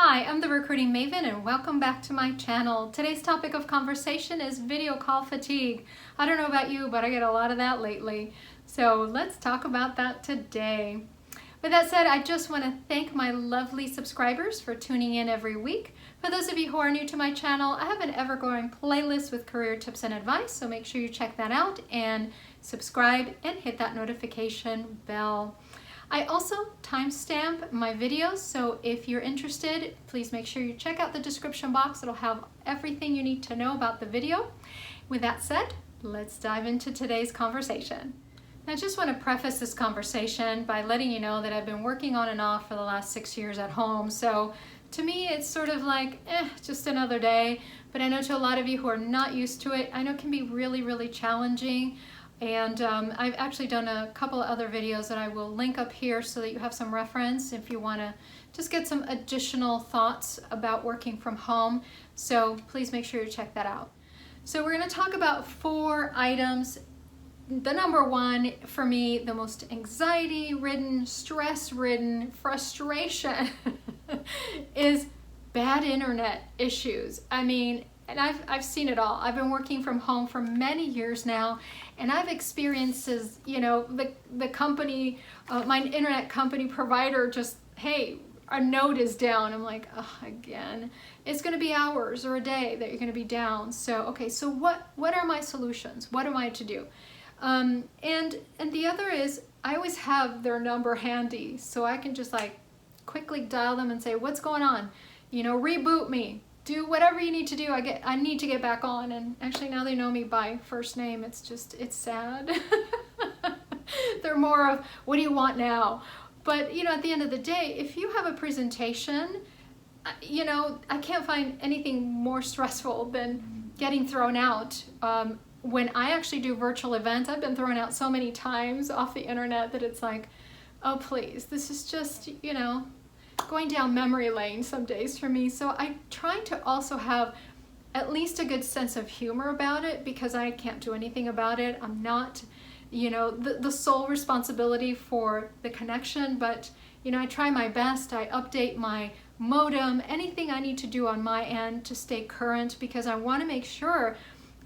Hi, I'm the Recruiting Maven and welcome back to my channel. Today's topic of conversation is video call fatigue. I don't know about you, but I get a lot of that lately. So let's talk about that today. With that said, I just want to thank my lovely subscribers for tuning in every week. For those of you who are new to my channel, I have an ever-growing playlist with career tips and advice, so make sure you check that out and subscribe and hit that notification bell. I also timestamp my videos, so if you're interested, please make sure you check out the description box. It'll have everything you need to know about the video. With that said, let's dive into today's conversation. I just want to preface this conversation by letting you know that I've been working on and off for the last 6 years at home, so to me it's sort of like, just another day, but I know to a lot of you who are not used to it, I know it can be really challenging. And I've actually done a couple of other videos that I will link up here so that you have some reference if you want to just get some additional thoughts about working from home. So please make sure you check that out. So we're going to talk about 4 items. The number one for me, the most anxiety-ridden, stress-ridden, frustration is bad internet issues. I mean, and I've seen it all. I've been working from home for many years now, and I've experienced, the company, my internet company provider just, hey, a node is down. I'm like, oh, again. It's going to be hours or a day that you're going to be down. So, okay, so what are my solutions? What am I to do? And the other is, I always have their number handy, so I can just like quickly dial them and say, what's going on? Reboot me. Do whatever you need to do. I need to get back on. And actually now they know me by first name. It's sad. They're more of, what do you want now? But at the end of the day, if you have a presentation, I can't find anything more stressful than getting thrown out. When I actually do virtual events, I've been thrown out so many times off the internet that it's like, oh please, this is just, going down memory lane some days for me. So I try to also have at least a good sense of humor about it, because I can't do anything about it. I'm not, the sole responsibility for the connection, but I try my best. I update my modem, anything I need to do on my end to stay current, because I want to make sure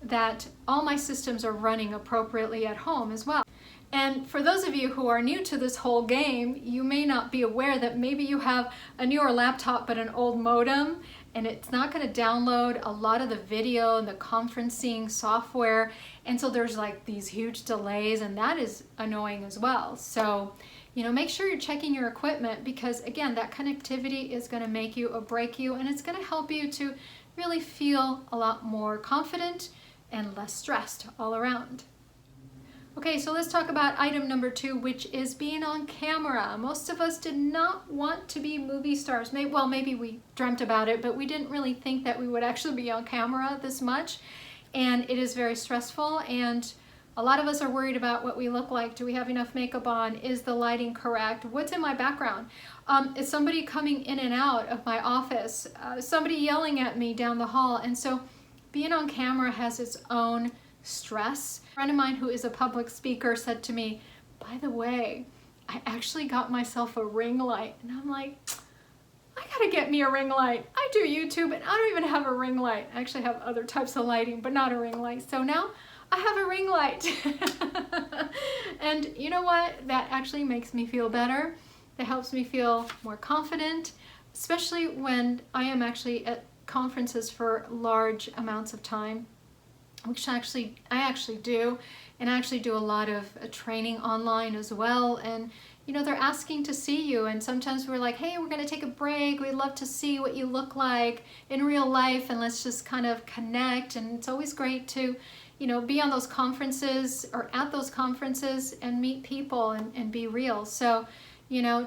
that all my systems are running appropriately at home as well. And for those of you who are new to this whole game, you may not be aware that maybe you have a newer laptop but an old modem, and it's not going to download a lot of the video and the conferencing software, and so there's like these huge delays, and that is annoying as well. So make sure you're checking your equipment, because again, that connectivity is going to make you or break you, and it's going to help you to really feel a lot more confident and less stressed all around. Okay, so let's talk about item number 2, which is being on camera. Most of us did not want to be movie stars. Maybe we dreamt about it, but we didn't really think that we would actually be on camera this much. And it is very stressful, and a lot of us are worried about what we look like. Do we have enough makeup on? Is the lighting correct? What's in my background? Is somebody coming in and out of my office? Somebody yelling at me down the hall? And so being on camera has its own stress. A friend of mine who is a public speaker said to me, by the way, I actually got myself a ring light. And I'm like, I gotta get me a ring light. I do YouTube and I don't even have a ring light. I actually have other types of lighting, but not a ring light. So now I have a ring light. And you know what? That actually makes me feel better. That helps me feel more confident, especially when I am actually at conferences for large amounts of time, which I actually do, and I actually do a lot of training online as well. And they're asking to see you, and sometimes we're like, hey, we're going to take a break. We'd love to see what you look like in real life, and let's just kind of connect. And it's always great to be on those conferences or at those conferences and meet people and be real. So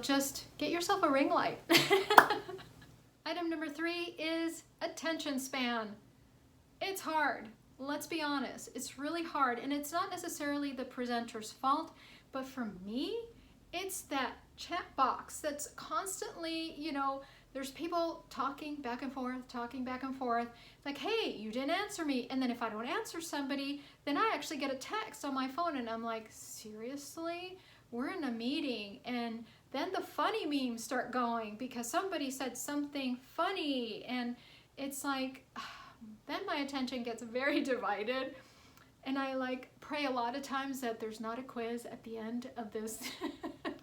just get yourself a ring light. Item number 3 is attention span. It's hard. Let's be honest, it's really hard, and it's not necessarily the presenter's fault, but for me, it's that chat box that's constantly, there's people talking back and forth, like, hey, you didn't answer me, and then if I don't answer somebody, then I actually get a text on my phone, and I'm like, seriously? We're in a meeting, and then the funny memes start going because somebody said something funny, and it's like, then my attention gets very divided. And I like pray a lot of times that there's not a quiz at the end of this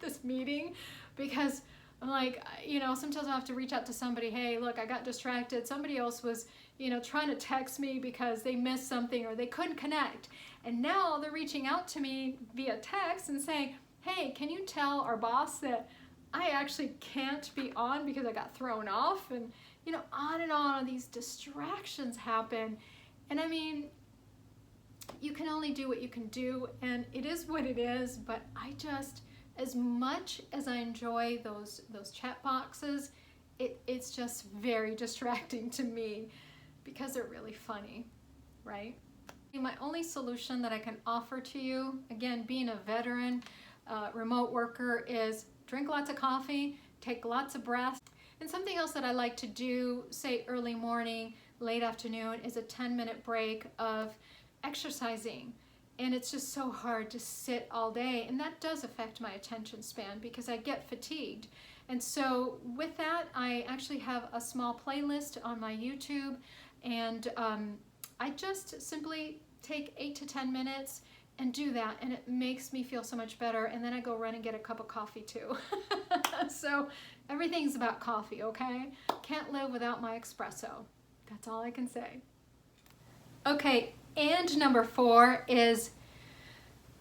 this meeting, because I'm like, you know, sometimes I have to reach out to somebody, hey, look, I got distracted. Somebody else was, you know, trying to text me because they missed something or they couldn't connect. And now they're reaching out to me via text and saying, hey, can you tell our boss that I actually can't be on because I got thrown off? And, you know, on and on, these distractions happen. And I mean, you can only do what you can do, and it is what it is. But I just, as much as I enjoy those chat boxes, it's just very distracting to me because they're really funny, right? My only solution that I can offer to you, again, being a veteran remote worker, is drink lots of coffee, take lots of breaths. And something else that I like to do, say early morning, late afternoon, is a 10-minute break of exercising. And it's just so hard to sit all day, and that does affect my attention span because I get fatigued. And so with that, I actually have a small playlist on my YouTube, and I just simply take 8 to 10 minutes and do that, and it makes me feel so much better. And then I go run and get a cup of coffee too. So everything's about coffee, okay? Can't live without my espresso. That's all I can say. Okay, and number 4 is,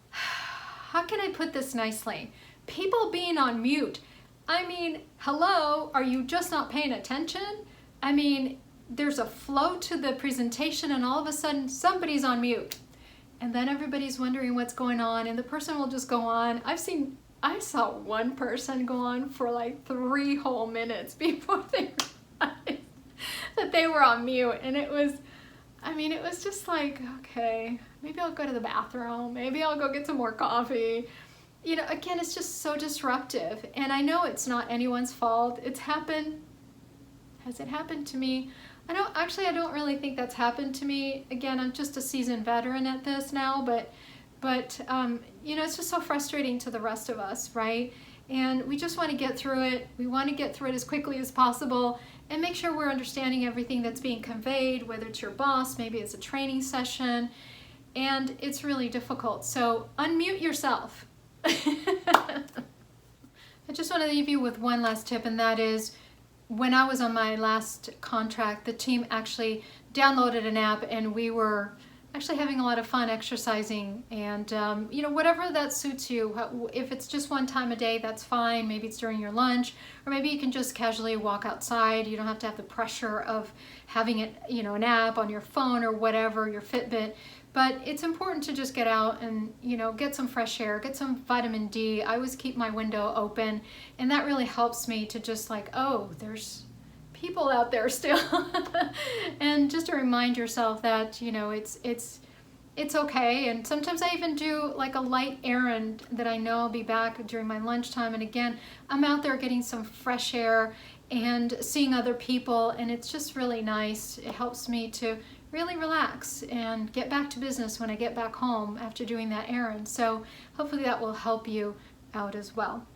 how can I put this nicely? People being on mute. I mean, hello, are you just not paying attention? I mean, there's a flow to the presentation and all of a sudden somebody's on mute. And then everybody's wondering what's going on, and the person will just go on. I saw one person go on for like 3 whole minutes before they realized that they were on mute. And it was just like, okay, maybe I'll go to the bathroom. Maybe I'll go get some more coffee. You know, again, it's just so disruptive. And I know it's not anyone's fault. It's happened. Has it happened to me? I don't really think that's happened to me. Again, I'm just a seasoned veteran at this now, but you know, it's just so frustrating to the rest of us, right? And we just want to get through it. We want to get through it as quickly as possible and make sure we're understanding everything that's being conveyed, whether it's your boss, maybe it's a training session, and it's really difficult. So unmute yourself. I just want to leave you with one last tip, and that is, when I was on my last contract, the team actually downloaded an app, and we were actually having a lot of fun exercising. And you know, whatever that suits you. If it's just one time a day, that's fine. Maybe it's during your lunch, or maybe you can just casually walk outside. You don't have to have the pressure of having it, you know, an app on your phone or whatever, your Fitbit. But it's important to just get out and, you know, get some fresh air, get some vitamin D. I always keep my window open, and that really helps me to just like, oh, there's people out there still. And just to remind yourself that, you know, it's okay. And sometimes I even do like a light errand that I know I'll be back during my lunchtime. And again, I'm out there getting some fresh air and seeing other people, and it's just really nice. It helps me to really relax and get back to business when I get back home after doing that errand. So hopefully that will help you out as well.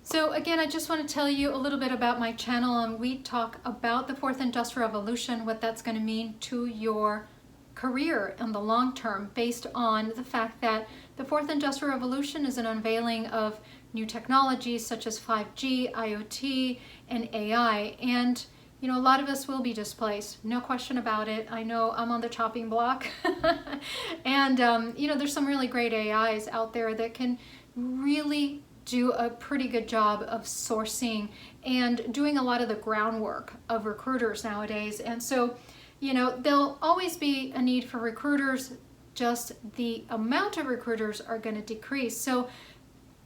So again, I just want to tell you a little bit about my channel, and we talk about the 4th Industrial Revolution, what that's going to mean to your career in the long term, based on the fact that the 4th Industrial Revolution is an unveiling of new technologies such as 5G, IoT, and AI. And you know, a lot of us will be displaced, no question about it. I know I'm on the chopping block. And you know, there's some really great AIs out there that can really do a pretty good job of sourcing and doing a lot of the groundwork of recruiters nowadays. And so, you know, there'll always be a need for recruiters, just the amount of recruiters are going to decrease. So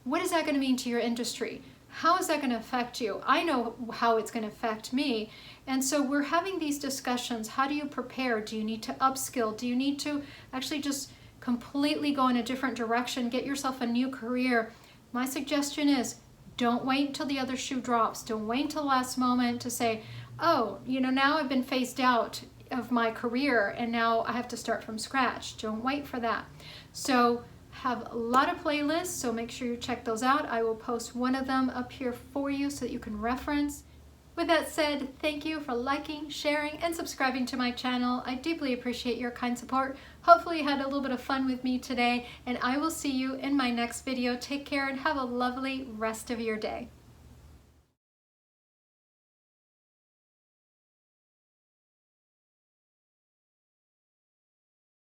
what is that going to mean to your industry? How is that going to affect you? I know how it's going to affect me. And so we're having these discussions. How do you prepare? Do you need to upskill? Do you need to actually just completely go in a different direction, get yourself a new career? My suggestion is, don't wait until the other shoe drops. Don't wait until the last moment to say, oh, you know, now I've been phased out of my career and now I have to start from scratch. Don't wait for that. So have a lot of playlists, so make sure you check those out. I will post one of them up here for you so that you can reference. With that said, thank you for liking, sharing, and subscribing to my channel. I deeply appreciate your kind support. Hopefully you had a little bit of fun with me today, and I will see you in my next video. Take care and have a lovely rest of your day.